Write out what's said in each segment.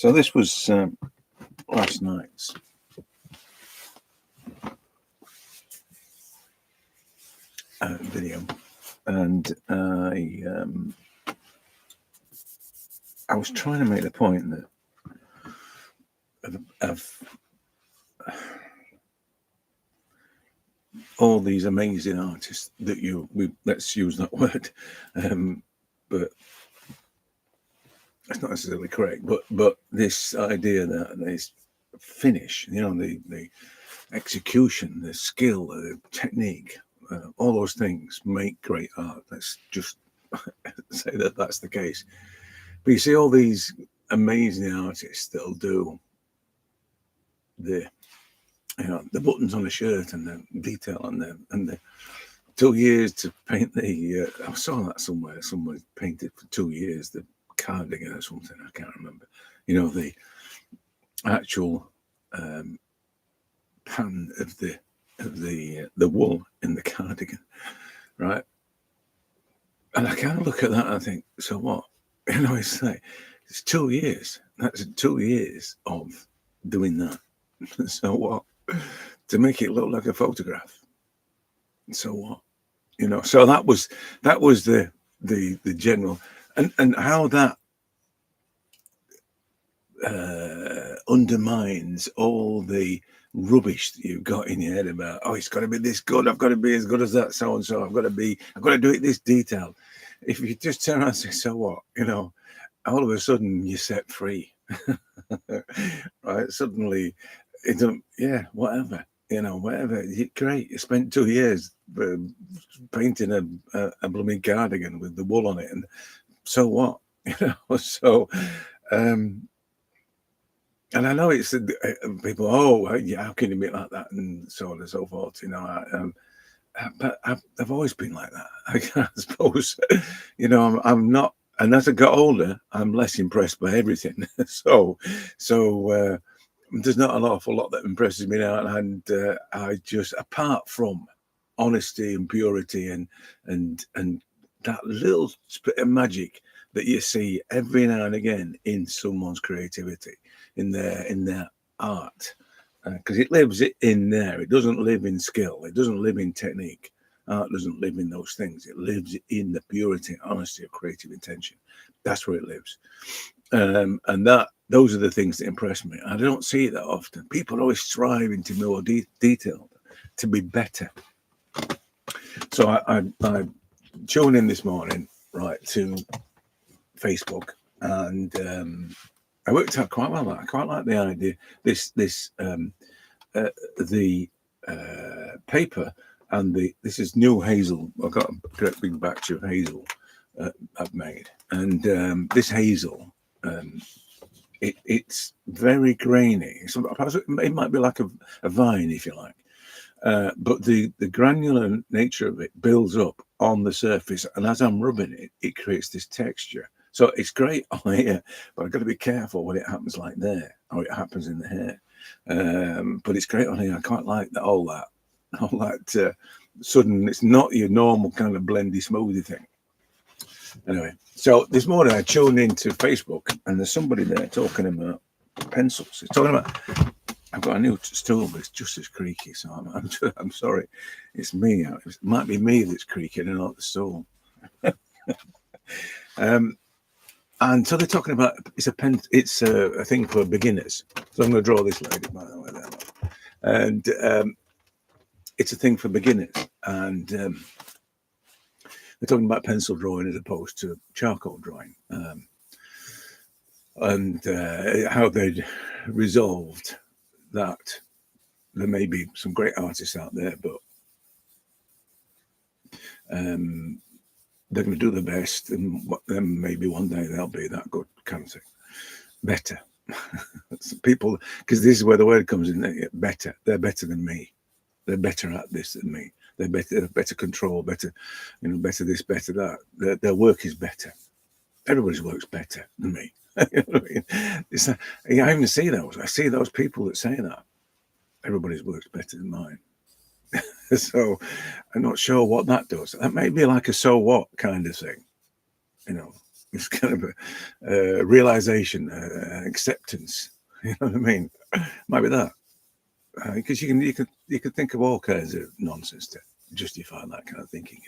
So this was last night's video, and I was trying to make the point that of all these amazing artists that let's use that word, but it's not necessarily correct. But this idea that this finish, the execution, the skill, the technique, all those things make great art. Let's just say that that's the case. But you see all these amazing artists that'll do the buttons on the shirt and the detail on them, and the 2 years to paint the. I saw that somewhere. Someone painted for 2 years the cardigan or something. I can't remember. The actual pattern of the wool in the cardigan, right? And I kind of look at that and I think, so what? It's like it's 2 years. That's 2 years of doing that. So what? To make it look like a photograph. So what? So that was the general, and how that undermines all the rubbish that you've got in your head about, oh, it's got to be this good, I've got to be as good as that so and so, I've got to do it this detail. If you just turn around and say, so what, all of a sudden you're set free. Right? Suddenly whatever, whatever. Great, you spent 2 years painting a blooming cardigan with the wool on it, and so what? So and I know it's people, how can you be like that, and so on and so forth, but I've always been like that. I suppose, I'm not, and as I got older, I'm less impressed by everything. So there's not an awful lot that impresses me now, and I just, apart from honesty and purity and that little bit of magic that you see every now and again in someone's creativity, in their art, because it lives in there. It doesn't live in skill. It doesn't live in technique. Art doesn't live in those things. It lives in the purity and honesty of creative intention. That's where it lives. And those are the things that impress me. I don't see it that often. People are always striving to be more detailed, to be better. So I tuned in this morning, right, to Facebook, and I worked out quite well. I quite like the idea. The paper, and this is new hazel. I've got a great big batch of hazel I've made, and this hazel, it's very grainy. It might be like a vine, if you like, but the granular nature of it builds up on the surface, and as I'm rubbing it, it creates this texture. So it's great on here, but I've got to be careful when it happens like there, or it happens in the hair. But it's great on here. I quite like that, all that sudden. It's not your normal kind of blendy smoothie thing. Anyway, so this morning I tuned into Facebook, and there's somebody there talking about pencils. It's talking about, I've got a new stool, but it's just as creaky. So I'm sorry, it's me. It might be me that's creaking and not the stool. And so they're talking about it's a thing for beginners. So I'm going to draw this lady, by the way, there. And it's a thing for beginners, and they're talking about pencil drawing as opposed to charcoal drawing, and how they'd resolved that there may be some great artists out there, but they're going to do the best, and then maybe one day they'll be that good, kind of thing. Better. People, because this is where the word comes in, better. They're better than me. They're better at this than me. They're better control, better, better this, better that. Their work is better. Everybody's work's better than me. You know what I mean? I even see those. I see those people that say that. Everybody's work's better than mine. So I'm not sure what that does. That may be like a so what kind of thing, It's kind of a realization, acceptance. You know what I mean? Might be that, because you can think of all kinds of nonsense to justify that kind of thinking.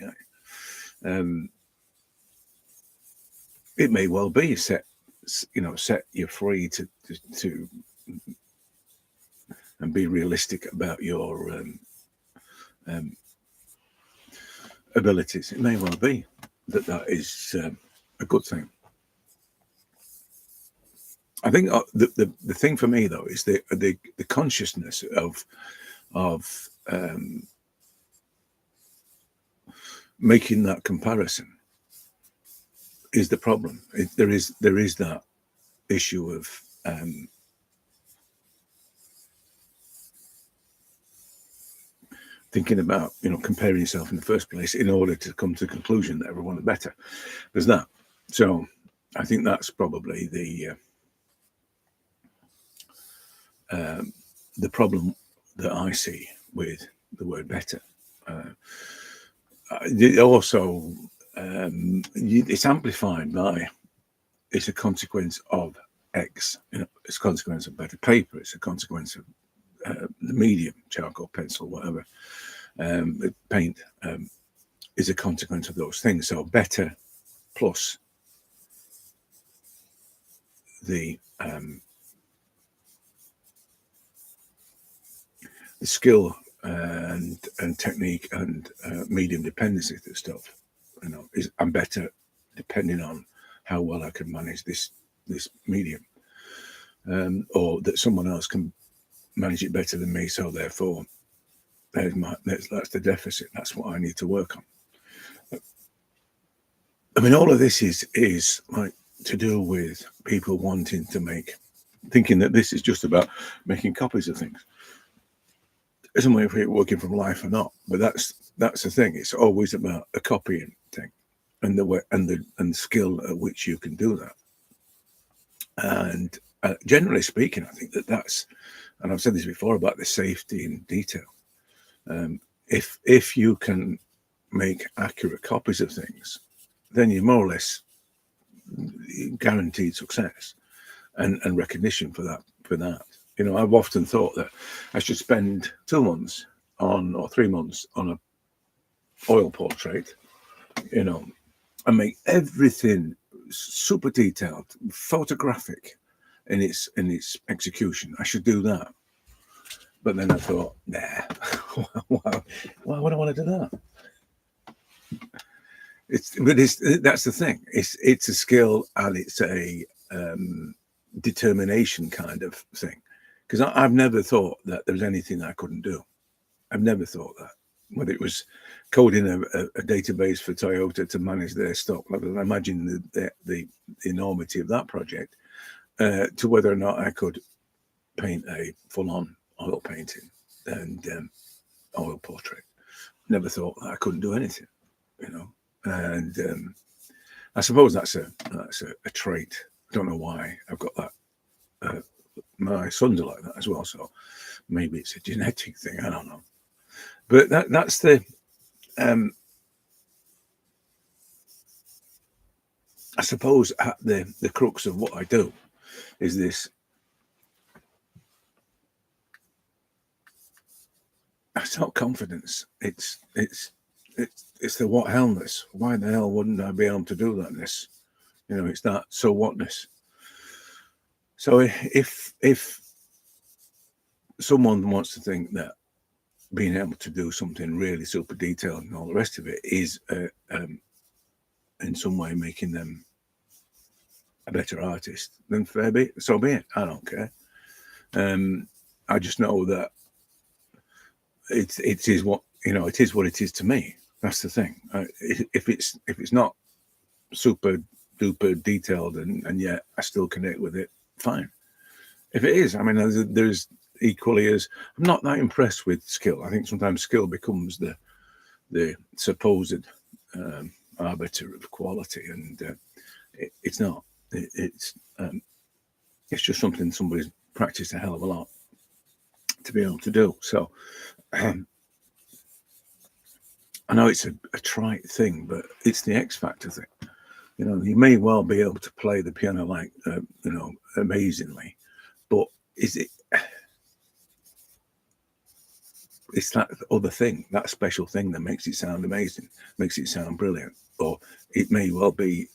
It may well be set you free to and be realistic about your abilities. It may well be that is a good thing. I think the thing for me though is the consciousness of making that comparison is the problem. There is that issue of thinking about comparing yourself in the first place in order to come to the conclusion that everyone is better. There's that. So I think that's probably the problem that I see with the word better. Also, it's amplified by it's a consequence of X. It's a consequence of better paper. It's a consequence of the medium, charcoal, pencil, whatever. Paint is a consequence of those things. So better plus the skill and technique and medium dependency to stuff, I'm better depending on how well I can manage this medium, or that someone else can manage it better than me. So therefore, that's the deficit. That's what I need to work on. I mean, all of this is like to do with people wanting to thinking that this is just about making copies of things. It doesn't matter if you're working from life or not, but that's the thing. It's always about a copying thing, and the way and the skill at which you can do that. And generally speaking, I think that's, and I've said this before about the safety in detail. If you can make accurate copies of things, then you're more or less guaranteed success and recognition for that. I've often thought that I should spend 2 months or 3 months on a oil portrait, and make everything super detailed, photographic in its execution. I should do that. But then I thought, nah, why would I want to do that? That's the thing. It's a skill and it's a determination kind of thing. Because I've never thought that there was anything I couldn't do. I've never thought that. Whether it was coding a database for Toyota to manage their stock, imagine the enormity of that project, to whether or not I could paint a full-on oil painting and oil portrait. Never thought that I couldn't do anything, And I suppose that's a trait. I don't know why I've got that. My sons are like that as well, so maybe it's a genetic thing. I don't know, but that's the. I suppose the crux of what I do is this. It's not confidence. It's the what hellness. Why the hell wouldn't I be able to do that? It's that so whatness. So if someone wants to think that being able to do something really super detailed and all the rest of it is in some way making them a better artist, then fair be, so be it. I don't care. I just know that it is what it is what it is to me. That's the thing. If it's not super duper detailed and yet I still connect with it, fine. If it is, I mean, there's equally as I'm not that impressed with skill. I think sometimes skill becomes the supposed arbiter of quality, and it's not. It's just something somebody's practiced a hell of a lot to be able to do. So I know it's a trite thing, but it's the X factor thing. You know, you may well be able to play the piano like, you know, amazingly, but is it? It's that other thing, that special thing that makes it sound amazing, makes it sound brilliant. Or it may well be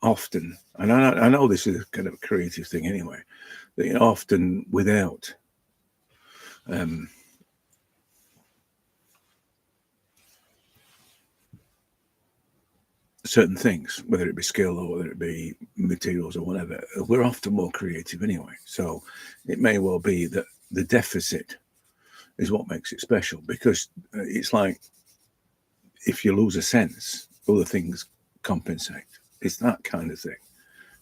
often, and I know this is kind of a creative thing anyway, that often without certain things, whether it be skill or whether it be materials or whatever, we're often more creative anyway. So it may well be that the deficit is what makes it special, because it's like if you lose a sense, other things compensate. It's that kind of thing.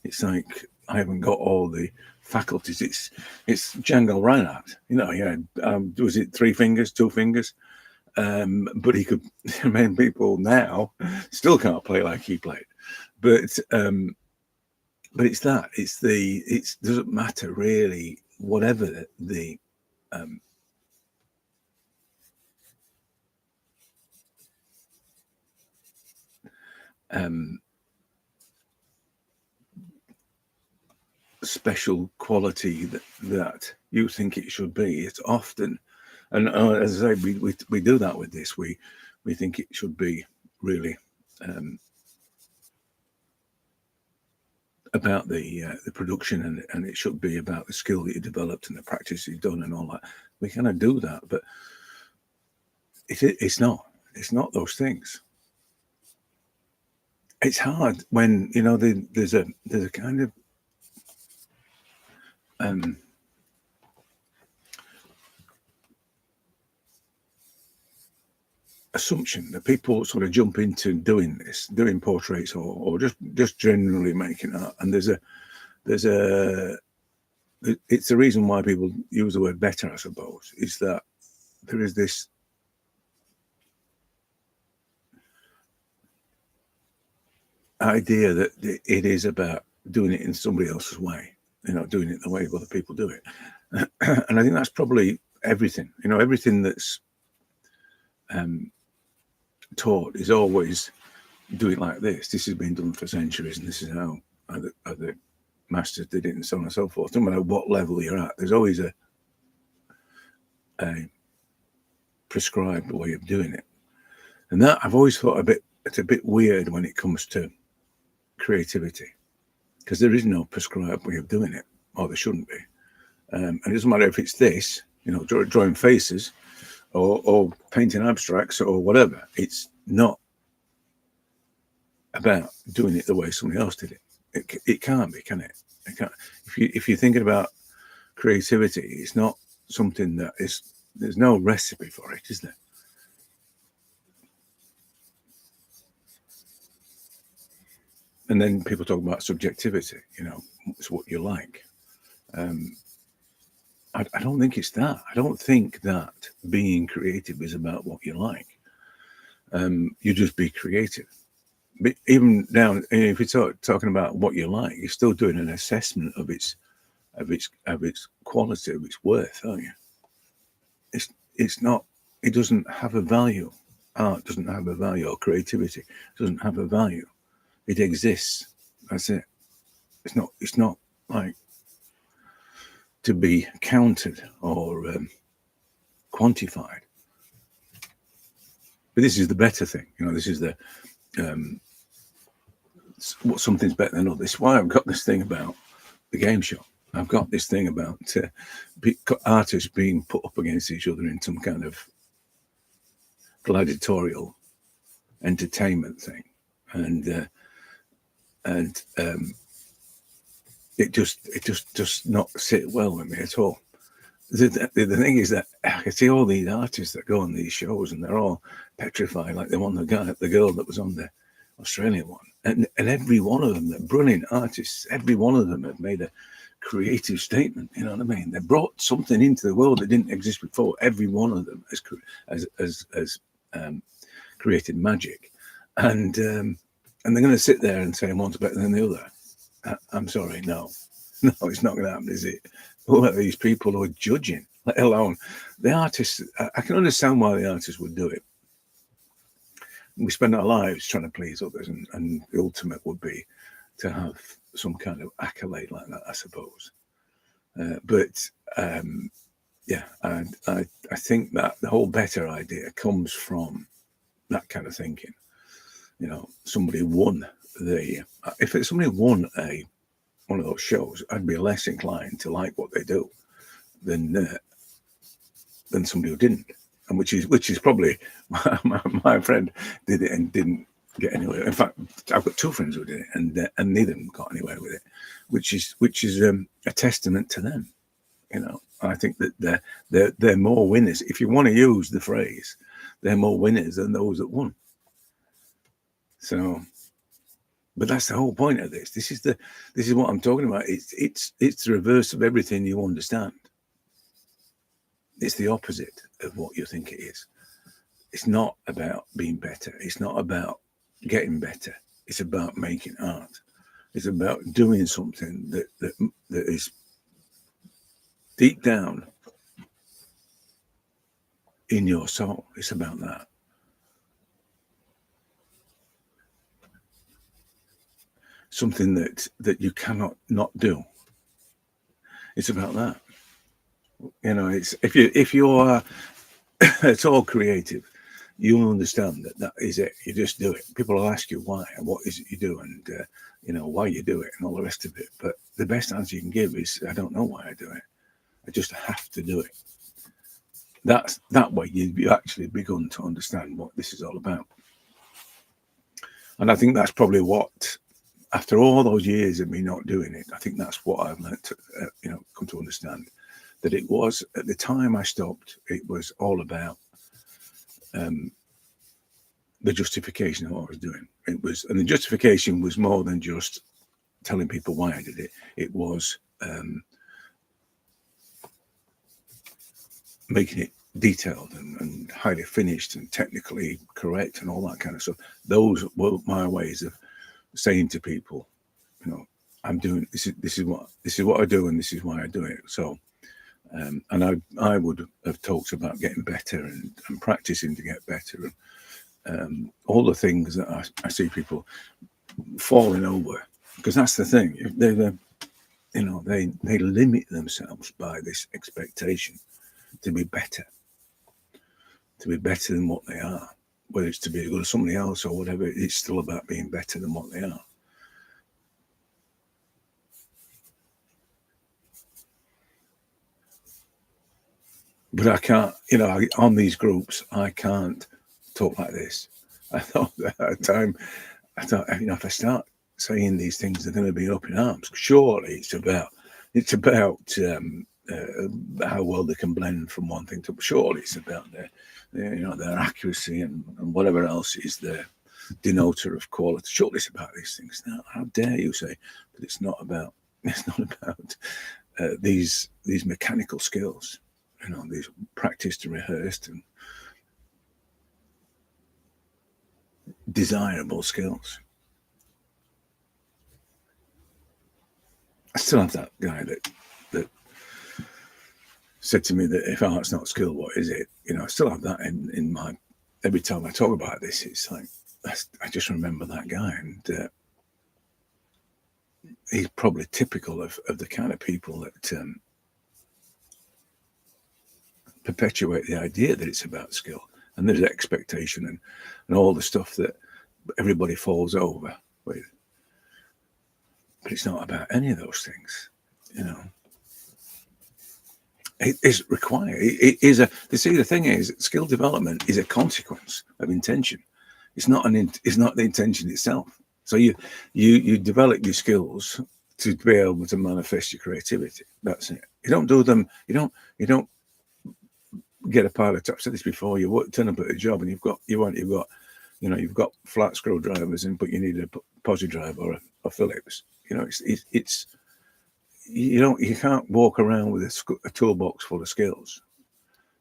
It's like I haven't got all the faculties. It's Django Reinhardt. You know, yeah. Was it 3 fingers, 2 fingers? But he could. Many people now still can't play like he played. But it's that. It doesn't matter really. Whatever the special quality that you think it should be. It's often, and as I say, we do that with this. We think it should be really about the production, and it should be about the skill that you developed and the practice you've done and all that. We kind of do that, but it's not. It's not those things. It's hard when, you know, there's a kind of assumption that people sort of jump into doing portraits or just generally making art, and it's the reason why people use the word better, I suppose, is that there is this idea that it is about doing it in somebody else's way, you know, doing it the way other people do it. And I think that's probably everything, you know, everything that's taught is always do it like this. This has been done for centuries, and this is how the masters did it, and so on and so forth. No matter what level you're at, there's always a prescribed way of doing it. And that I've always thought it's a bit weird when it comes to creativity, because there is no prescribed way of doing it, or there shouldn't be. And it doesn't matter if it's this, you know, drawing faces or painting abstracts or whatever. It's not about doing it the way somebody else did it. It can't be, can it? It can't. If you're thinking about creativity, it's not something that is. There's no recipe for it, is there? And then people talk about subjectivity. You know, it's what you like. I don't think it's that. I don't think that being creative is about what you like. You just be creative. But even down, if you're talking about what you like, you're still doing an assessment of its quality, of its worth, aren't you? It's not. It doesn't have a value. Art doesn't have a value, or creativity doesn't have a value. It exists. That's it. It's not like to be counted or quantified. But this is the better thing. You know, this is the what something's better than others. This is why I've got this thing about the game show. I've got this thing about artists being put up against each other in some kind of gladiatorial entertainment thing, and it just does not sit well with me at all. The thing is that I see all these artists that go on these shows, and they're all petrified, like the girl that was on the Australian one, and every one of them, they're brilliant artists. Every one of them have made a creative statement. You know what I mean? They brought something into the world that didn't exist before. Every one of them has created magic, and they're going to sit there and say one's better than the other. I'm sorry, no, it's not going to happen, is it? Who are these people who are judging? Let alone the artists. I can understand why the artists would do it. we spend our lives trying to please others, and the ultimate would be to have some kind of accolade like that, I suppose. But yeah, I think that the whole better idea comes from that kind of thinking. You know, somebody won if somebody won one of those shows, I'd be less inclined to like what they do than somebody who didn't, and which is probably my friend did it and didn't get anywhere. In fact, I've got two friends who did it, and neither of them got anywhere with it, which is a testament to them. You know, I think that they're more winners. If you want to use the phrase, they're more winners than those that won. So, but that's the whole point of this. This is what I'm talking about. It's the reverse of everything you understand. It's the opposite of what you think it is. It's not about being better. It's not about getting better. It's about making art. It's about doing something that is deep down in your soul. It's about that. Something that you cannot not do. It's about that. You know, it's if you're it's all creative, you'll understand that is it. You just do it. People will ask you why and what is it you do, and you know why you do it and all the rest of it. But the best answer you can give is, I don't know why I do it. I just have to do it. That way you've actually begun to understand what this is all about. And I think that's probably what, after all those years of me not doing it, I think that's what I've learned to, come to understand. That it was, at the time I stopped, it was all about the justification of what I was doing. It was, and the justification was more than just telling people why I did it. It was making it detailed and highly finished and technically correct and all that kind of stuff. Those were my ways of saying to people, you know, I'm doing this is what I do, and this is why I do it. So and I would have talked about getting better and practicing to get better, and all the things that I see people falling over, because that's the thing. They limit themselves by this expectation to be better than what they are. Whether it's to be as good as somebody else or whatever, it's still about being better than what they are. But I can't, on these groups, I can't talk like this. I thought at the time, if I start saying these things, they're going to be up in arms. Surely it's about how well they can blend from one thing to. Surely it's about their accuracy and whatever else is the denoter of quality. Surely it's about these things. Now, how dare you say that it's not about these mechanical skills? These practiced and rehearsed and desirable skills. I still have that guy that said to me that if art's not skill, what is it? I still have that in my. Every time I talk about this, it's like I just remember that guy, and he's probably typical of the kind of people that perpetuate the idea that it's about skill, and there's expectation and all the stuff that everybody falls over with. But it's not about any of those things, It is required. It is the thing is, skill development is a consequence of intention. It's not the intention itself. So you develop your skills to be able to manifest your creativity. That's it. You don't do them. You don't get a pile of. I've said this before. You turn up at a job and you've got flat screwdrivers in, but you need a posi drive or a Phillips. It's you can't walk around with a toolbox full of skills.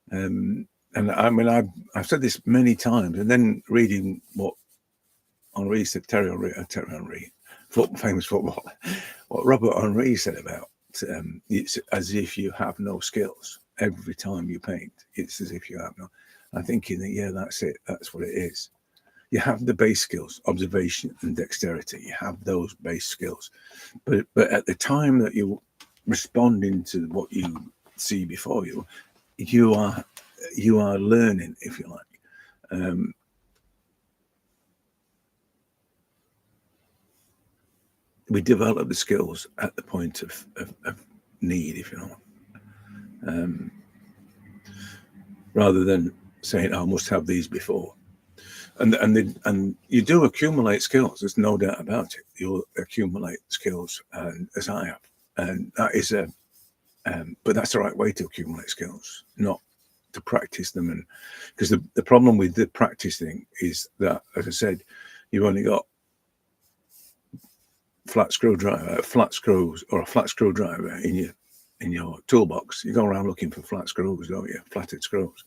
And I mean, I've said this many times, and then reading what Henri said, Thierry Henry, famous footballer, what Robert Henri said about it's as if you have no skills. Every time you paint, it's as if you have no. I'm thinking that, yeah, that's it. That's what it is. You have the base skills, observation and dexterity. You have those base skills, but at the time that you're responding to what you see before you, you are learning, if you like. We develop the skills at the point of need, if you know, rather than saying, oh, I must have these before. And you do accumulate skills. There's no doubt about it. You'll accumulate skills, and as I have, and that is but that's the right way to accumulate skills, not to practice them. And because the problem with the practice thing is that, as I said, you've only got flat screws or a flat screwdriver in your toolbox. You go around looking for flat screws, don't you? Flatted screws.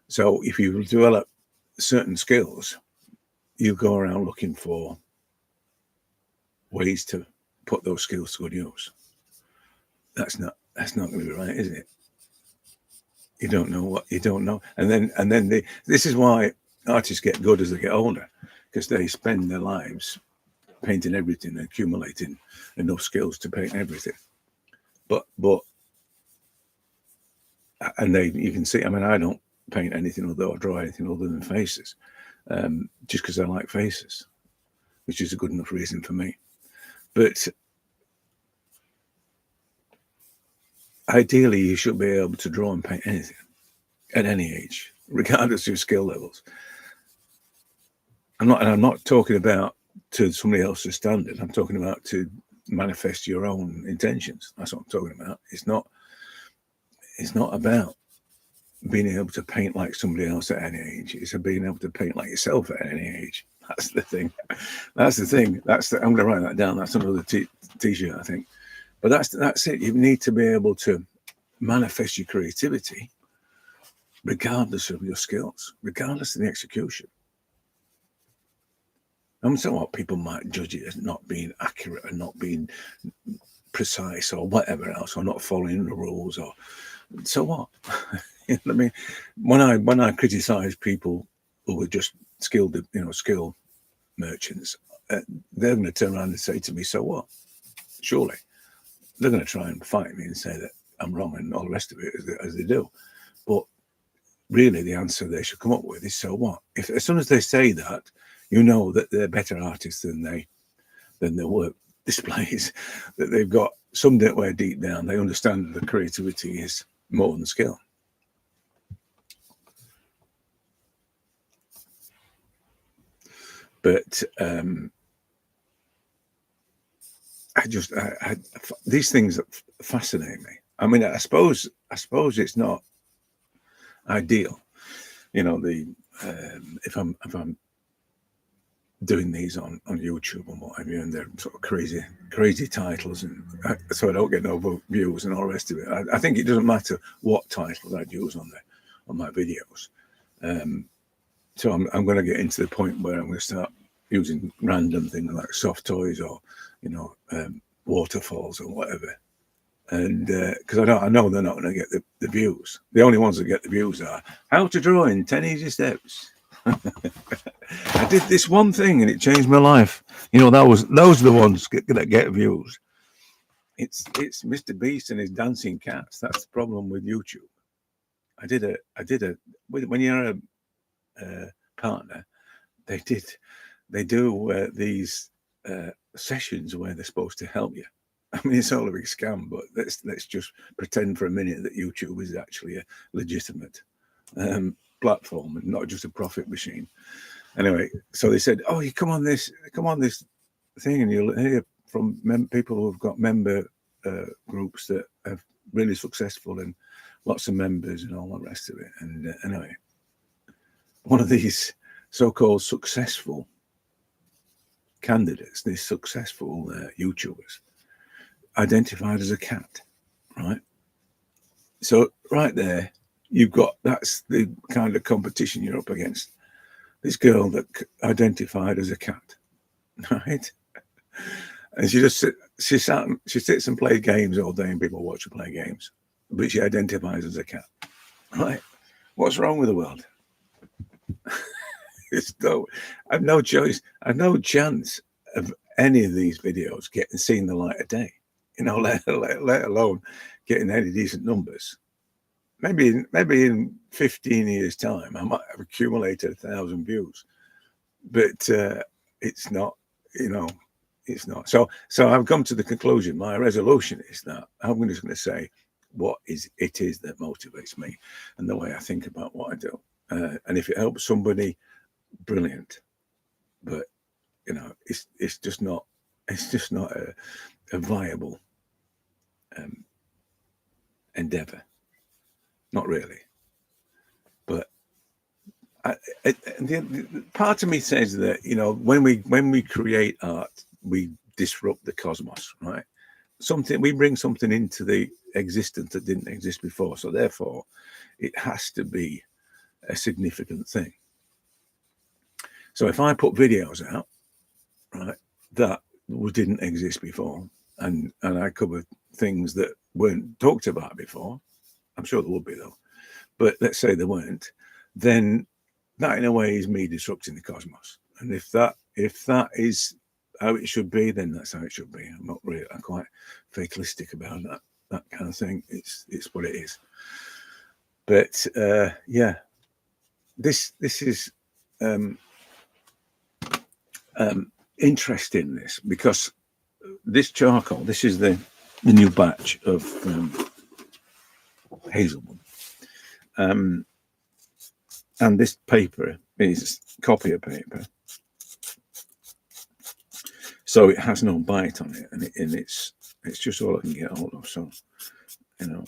So if you develop certain skills, you go around looking for ways to put those skills to good use. That's not going to be right, is it? You don't know what you don't know, and then this is why artists get good as they get older, because they spend their lives painting everything, accumulating enough skills to paint everything. But you can see. I mean, I don't paint anything or draw anything other than faces, just because I like faces, which is a good enough reason for me. But ideally, you should be able to draw and paint anything at any age, regardless of skill levels. I'm not talking about to somebody else's standard. I'm talking about to manifest your own intentions. That's what I'm talking about. It's not about being able to paint like somebody else at any age. It's being able to paint like yourself at any age. That's the thing. I'm going to write that down. That's another t-shirt, I think. But that's it. You need to be able to manifest your creativity regardless of your skills, regardless of the execution. So what, people might judge it as not being accurate and not being precise or whatever else, or not following the rules, or so what? You know what I mean? When I criticize people who were just skill merchants, they're going to turn around and say to me, so what? Surely they're going to try and fight me and say that I'm wrong and all the rest of it, as they do. But really, the answer they should come up with is, so what? If as soon as they say that, you know that they're better artists than their work displays, that they've got somewhere deep down they understand that creativity is more than skill. But these things fascinate me. I mean, I suppose it's not ideal, you know. If I'm doing these on YouTube and what have you, and they're sort of crazy titles, and so I don't get no views and all the rest of it. I think it doesn't matter what title I'd use on my videos. So I'm going to get into the point where I'm going to start using random things like soft toys or, you know, waterfalls or whatever. And because I know they're not going to get the views. The only ones that get the views are how to draw in 10 easy steps. I did this one thing and it changed my life. You know, those are the ones that get views. It's Mr. Beast and his dancing cats. That's the problem with YouTube. I did a when you're a partner, they do these sessions where they're supposed to help you. I mean, it's all a big scam, but let's just pretend for a minute that YouTube is actually a legitimate platform and not just a profit machine. Anyway, so they said, "Oh, you come on this thing, and you'll hear from people who've got member groups that are really successful and lots of members and all the rest of it." And anyway, one of these so-called successful candidates, these successful YouTubers, identified as a cat, right? So right there, that's the kind of competition you're up against. This girl that identified as a cat, right? And she sits and plays games all day, and people watch her play games, but she identifies as a cat, right? What's wrong with the world? It's no, I've no choice. I've no chance of any of these videos getting seen the light of day. You know, let alone getting any decent numbers. Maybe in 15 years' time, I might have accumulated 1,000 views, but it's not. You know, it's not. So I've come to the conclusion. My resolution is that I'm just going to say what it is that motivates me and the way I think about what I do. And if it helps somebody, brilliant. But you know, it's just not a viable endeavor. Not really. But the part of me says that, you know, when we create art, we disrupt the cosmos, right? We bring something into the existence that didn't exist before. So therefore, it has to be a significant thing. So if I put videos out, right, that didn't exist before, and I cover things that weren't talked about before, I'm sure there will be though, but let's say there weren't, then that in a way is me disrupting the cosmos. And if that is how it should be, then that's how it should be. I'm quite fatalistic about that kind of thing. It's what it is. But yeah, this is interesting, this, because this charcoal, this is the new batch of hazelwood, and this paper is copier paper, so it has no bite on it, and it's just all I can get hold of. So, you know,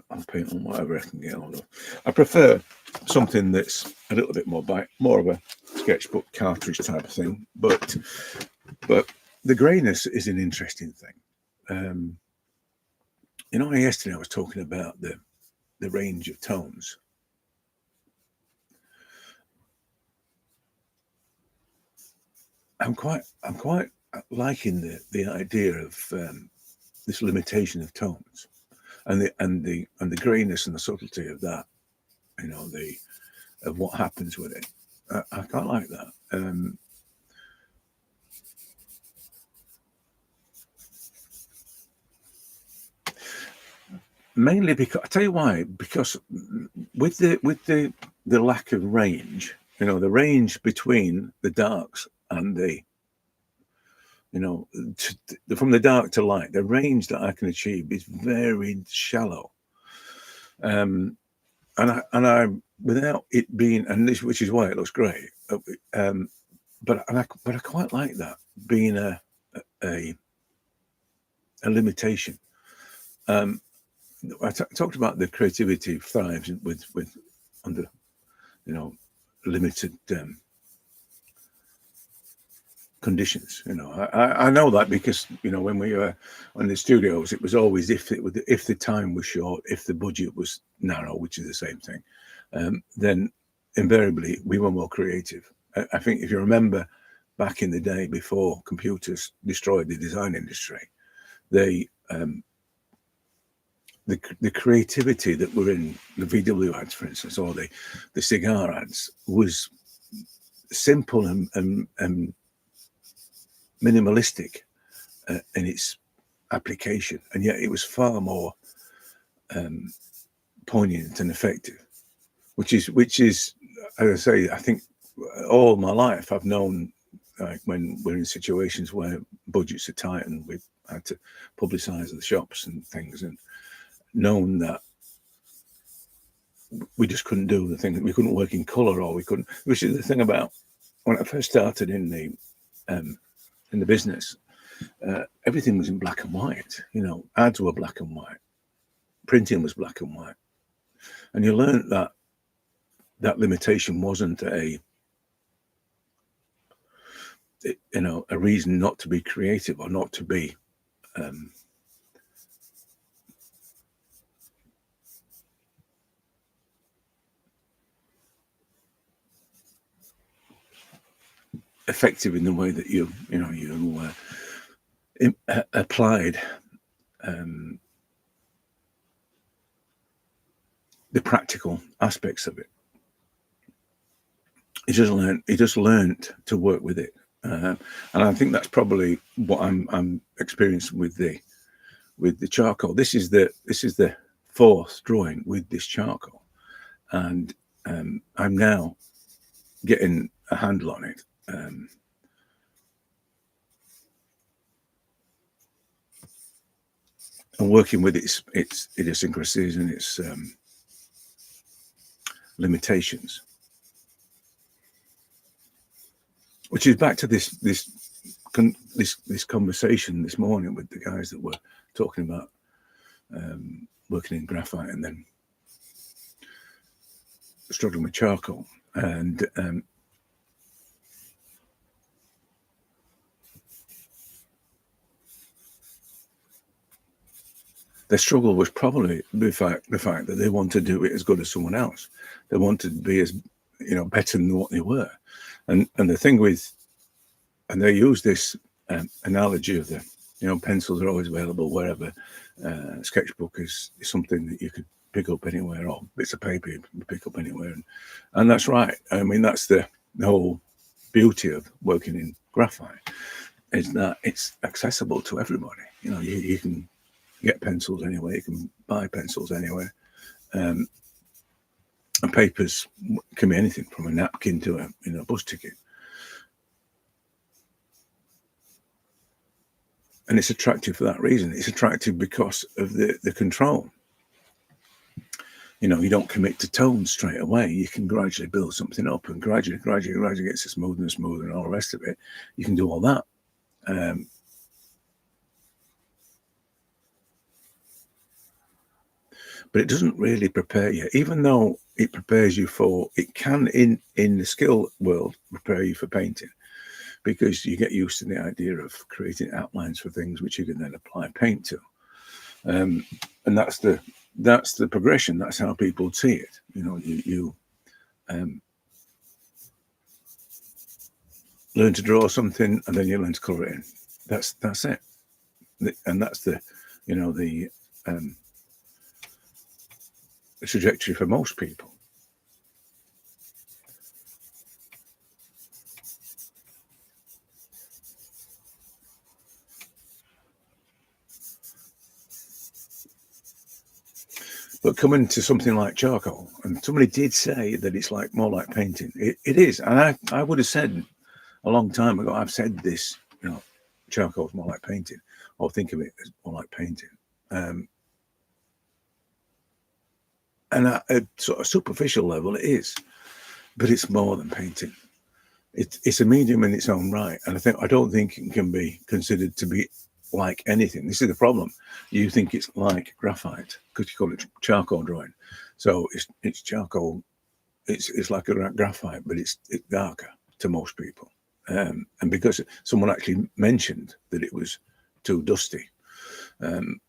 I'll paint on whatever I can get hold of. I prefer something that's a little bit more bite, more of a sketchbook cartridge type of thing, but the greyness is an interesting thing. You know, yesterday I was talking about the range of tones. I'm quite liking the idea of this limitation of tones, and the greyness and the subtlety of that. You know, of what happens with it. I quite like that. Mainly because, I tell you why, because with the lack of range, you know, the range between the darks and the, you know, from the dark to light, the range that I can achieve is very shallow. And I without it being, and this, which is why it looks great. But I quite like that being a limitation. I talked about the creativity thrives with under, you know, limited conditions. You know, I know that because, you know, when we were on the studios, it was always if the time was short, if the budget was narrow, which is the same thing, then invariably we were more creative. I think if you remember back in the day before computers destroyed the design industry, the creativity that were in the VW ads, for instance, or the cigar ads, was simple and minimalistic in its application, and yet it was far more poignant and effective. Which is, as I say, I think all my life I've known, like when we're in situations where budgets are tight and we've had to publicize the shops and things, and known that we just couldn't do the thing. We couldn't work in color, or we couldn't. Which is the thing about when I first started in the business. Everything was in black and white. You know, ads were black and white, printing was black and white, and you learned that limitation wasn't a reason not to be creative or not to be effective in the way that you applied the practical aspects of it. He just learned to work with it, and I think that's probably what I'm experiencing with the charcoal. This is the fourth drawing with this charcoal, and I'm now getting a handle on it. And working with its idiosyncrasies and its limitations, which is back to this conversation this morning with the guys that were talking about working in graphite and then struggling with charcoal. And their struggle was probably the fact that they want to do it as good as someone else. They wanted to be as, better than what they were. And the thing with, and they use this analogy of the, pencils are always available wherever. Sketchbook is something that you could pick up anywhere, or bits of paper you can pick up anywhere. And that's right. I mean, that's the whole beauty of working in graphite, is that it's accessible to everybody. You can get pencils anywhere, you can buy pencils anywhere. And papers can be anything from a napkin to a bus ticket. And it's attractive for that reason. It's attractive because of the control. You don't commit to tones straight away. You can gradually build something up, and gradually gets it smoother and smoother and all the rest of it. You can do all that. But it doesn't really prepare you, even though it prepares you for, it can in the skill world prepare you for painting, because you get used to the idea of creating outlines for things which you can then apply paint to. And that's the progression. That's how people see it. You learn to draw something, and then you learn to color it in. That's it. And that's the trajectory for most people. But coming to something like charcoal, and somebody did say that it's more like painting. It is, and I would have said a long time ago, I've said this, charcoal is more like painting, or think of it as more like painting. And at a sort of superficial level, it is, but it's more than painting. It's a medium in its own right, and I don't think it can be considered to be like anything. This is the problem. You think it's like graphite because you call it charcoal drawing. So it's charcoal. It's like a graphite, but it's darker to most people. And because someone actually mentioned that it was too dusty, that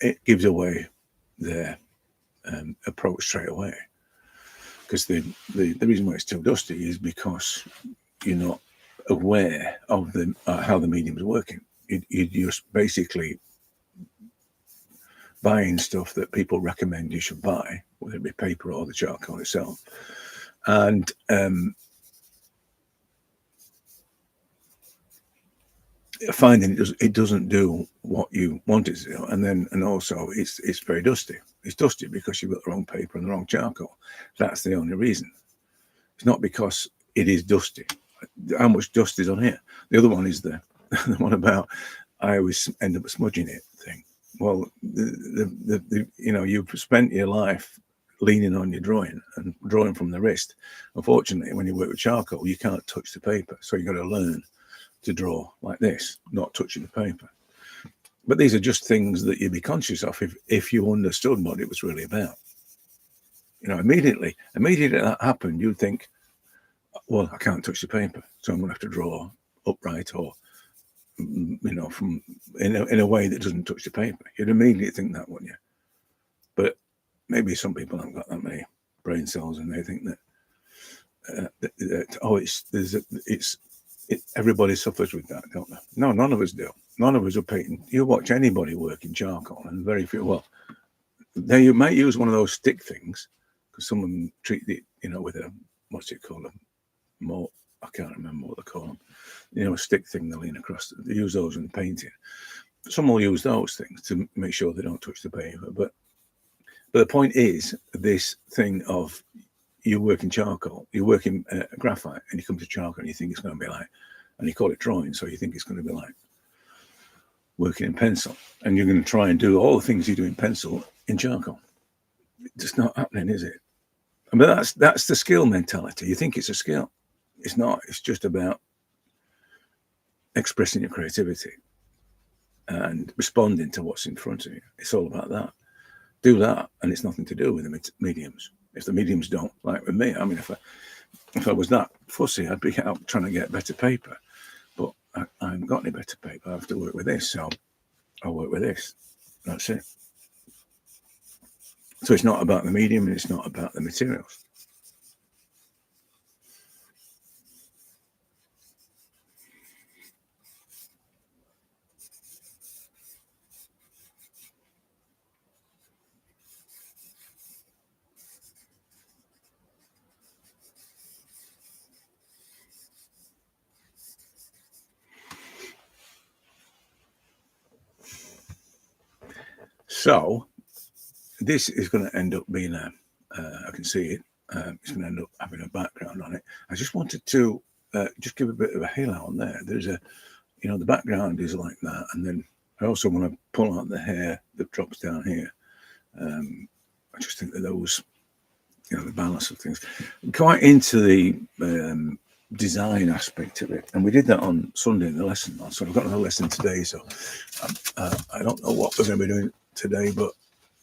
it gives away their approach straight away. Because the reason why it's too dusty is because you're not aware of how the medium is working. You're just basically buying stuff that people recommend you should buy, whether it be paper or the charcoal itself, and finding it doesn't do what you want it to do, and also it's very dusty. It's dusty because you've got the wrong paper and the wrong charcoal. That's the only reason. It's not because it is dusty. How much dust is on here? The other one is the one about I always end up smudging it thing. Well, you've spent your life leaning on your drawing and drawing from the wrist. Unfortunately, when you work with charcoal, you can't touch the paper, so you've got to learn to draw like this, not touching the paper. But these are just things that you'd be conscious of if you understood what it was really about. Immediately that happened, you'd think, well, I can't touch the paper, so I'm going to have to draw upright or, from in a way that doesn't touch the paper. You'd immediately think that, wouldn't you? But maybe some people haven't got that many brain cells, and they think that everybody suffers with that, don't they? No, none of us do. None of us are painting. You watch anybody work in charcoal, and very few. Well, then you might use one of those stick things because some of them treat it, with a what's it called? More, I can't remember what they call them. You know, a stick thing they lean across. They use those in painting. Some will use those things to make sure they don't touch the paper. But the point is, this thing of you work in charcoal, you work in graphite, and you come to charcoal and you think it's going to be like, and you call it drawing, so you think it's going to be like working in pencil, and you're going to try and do all the things you do in pencil in charcoal. It's just not happening, is it? But that's the skill mentality. You think it's a skill. It's not. It's just about expressing your creativity and responding to what's in front of you. It's all about that. Do that, and it's nothing to do with the mediums. If the mediums don't, like with me, I mean, if I was that fussy, I'd be out trying to get better paper. But I haven't got any better paper. I have to work with this, so I'll work with this. That's it. So it's not about the medium, and it's not about the materials. So this is going to end up being I can see it. It's going to end up having a background on it. I just wanted to just give a bit of a halo on there. There's the background is like that, and then I also want to pull out the hair that drops down here. I just think that those, the balance of things, quite into the design aspect of it, and we did that on Sunday in the lesson. So I've got another lesson today, so I don't know what we're going to be doing today, but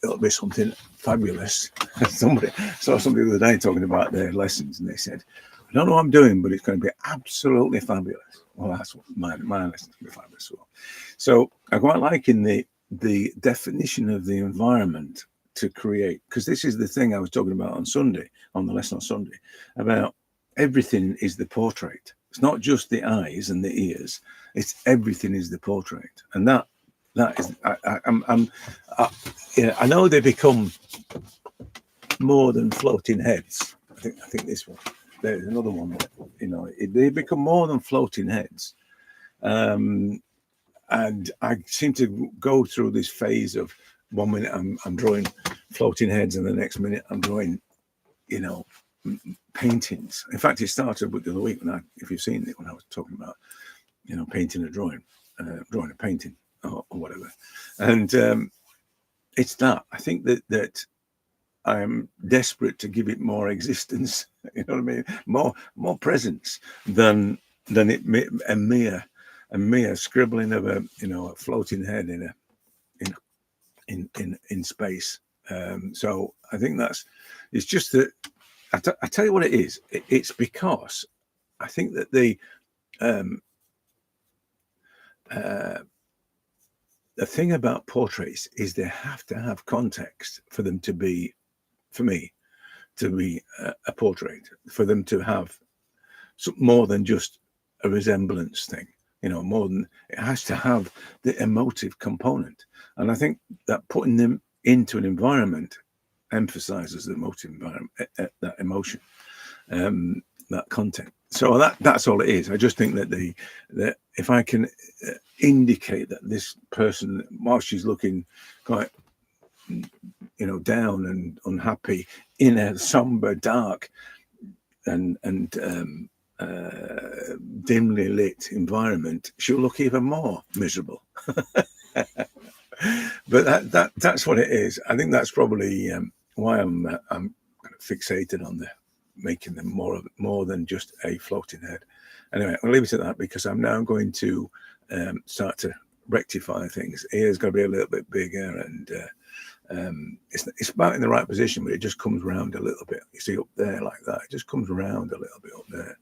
it'll be something fabulous. Somebody saw somebody the other day talking about their lessons, and they said, I don't know what I'm doing, but it's going to be absolutely fabulous. Well, that's what my lesson's going to be fabulous. So I quite like in the definition of the environment to create, because this is the thing I was talking about on Sunday, on the lesson on Sunday, about everything is the portrait. It's not just the eyes and the ears. It's everything is the portrait, and that is. I know they become more than floating heads. I think this one. There's another one. They become more than floating heads, and I seem to go through this phase of 1 minute I'm drawing floating heads, and the next minute I'm drawing, paintings. In fact, it started with the other week if you've seen it, when I was talking about, painting a drawing, drawing a painting or whatever. And it's that. I think that I'm desperate to give it more existence. You know what I mean? More presence than a mere scribbling of a floating head in space. So I think it's just that I tell you what it is. It's because I think that the thing about portraits is they have to have context for them to be, for me, to be a portrait, for them to have more than just a resemblance thing. More than, it has to have the emotive component. And I think that putting them into an environment emphasizes the emotive environment, that emotion, that content. So that's all it is. I just think that if I can indicate that this person, while she's looking quite, down and unhappy in a somber, dark, and dimly lit environment, she'll look even more miserable. But that's what it is. I think that's probably why I'm kind of fixated on making them more than just a floating head. Anyway, I'll leave it at that, because I'm now going to start to rectify things. Ears got to be a little bit bigger, and it's about in the right position, but it just comes round a little bit. You see up there like that, it just comes round a little bit up there.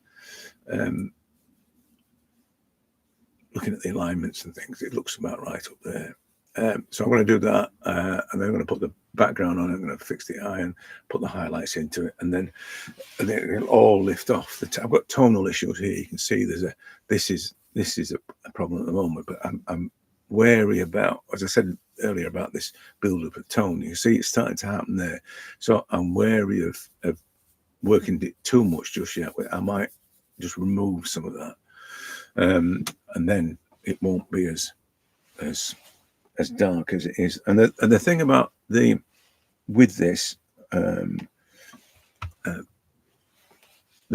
Looking at the alignments and things, it looks about right up there. So I'm going to do that, and then I'm going to put the background on. I'm going to fix the eye and put the highlights into it, and then it'll all lift off. I've got tonal issues here. You can see this is a problem at the moment, but I'm wary about, as I said earlier, about this build up of tone. You see it's starting to happen there, so I'm wary of working it too much just yet. I might just remove some of that, and then it won't be as dark as it is. And the thing about with this, the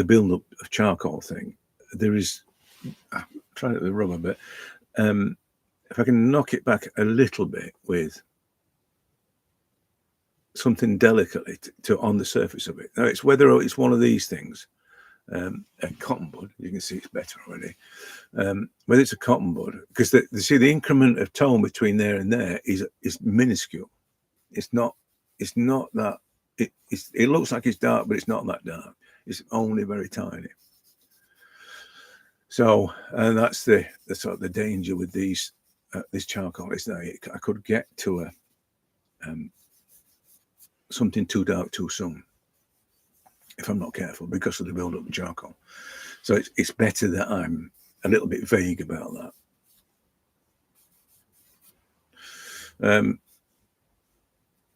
build up of charcoal thing, there is, I'm trying it with rubber, but if I can knock it back a little bit with something delicately to on the surface of it. Now, it's whether it's one of these things, a cotton bud. You can see it's better already. Whether it's a cotton bud, because see the increment of tone between there and there is minuscule. It's not that it looks like it's dark, but it's not that dark. It's only very tiny. So, and that's the sort of the danger with these this charcoal is that I could get to a something too dark too soon if I'm not careful because of the build up of charcoal. So it's better that I'm a little bit vague about that.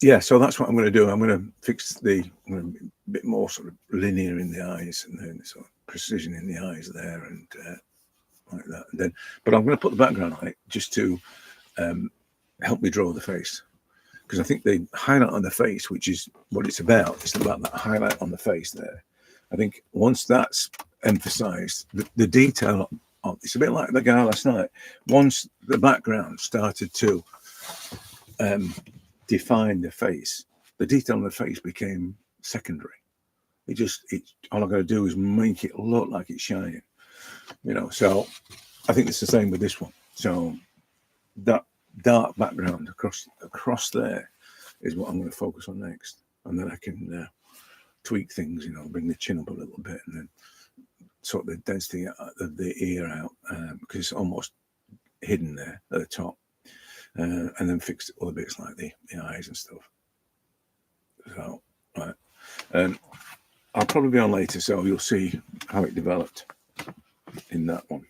Yeah, so that's what I'm going to do. I'm going to fix I'm going to be a bit more sort of linear in the eyes, and then sort of precision in the eyes there, and like that. And then, but I'm going to put the background on it just to help me draw the face, because I think the highlight on the face, which is what it's about that highlight on the face there. I think once that's emphasized, the detail of it's a bit like the guy last night. Once the background started to define the face, the detail on the face became secondary. All I got to do is make it look like it's shining, so I think it's the same with this one. So that dark background across there is what I'm going to focus on next, and then I can tweak things, bring the chin up a little bit, and then sort the density of the ear out, because it's almost hidden there at the top. And then fix other bits like the eyes and stuff. So, right. I'll probably be on later, so you'll see how it developed in that one.